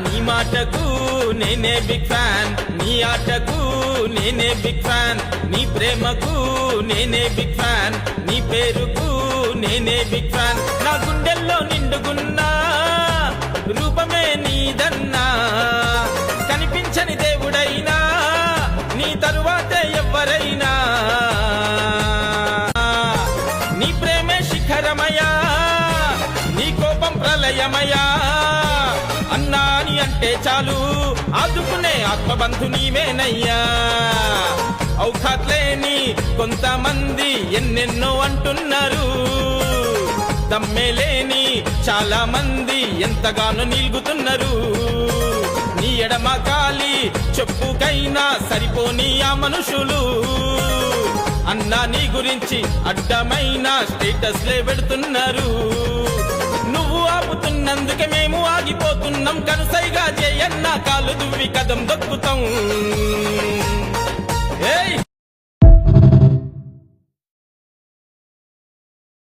నీ మాటకు నేనే బిగ్ ఫ్యాన్, నీ ఆటకు నేనే బిగ్ ఫ్యాన్, నీ ప్రేమకు నేనే బిగ్ ఫ్యాన్, నీ పేరుకు నేనే బిగ్ ఫ్యాన్. నా గుండెల్లో నిండుగున్నా రూపమే నీదన్నా, కనిపించని దేవుడైనా నీ తరువాతే ఎవ్వరైనా. నీ ప్రేమే శిఖరమయా, నీ కోపం ప్రళయమయా, అన్నాని అంటే చాలు ఆదుకునే ఆత్మబంధు నీవేనయ్యా. ఔఖాత్లేని కొంతమంది ఎన్నెన్నో అంటున్నారు, దమ్మేలేని చాలా మంది ఎంతగానో నిల్గుతున్నారు. నీ ఎడమ కాలి చెప్పుకైనా సరిపోని ఆ మనుషులు అన్నా నీ గురించి అడ్డమైన స్టేటస్లే పెడుతున్నారు. నువ్వు ఆపుతున్నందుకే మేము ఆగిపోతున్నాం, కనుసైగా చేయన్నా కాలు దువ్వి కదం దొక్కుతాం.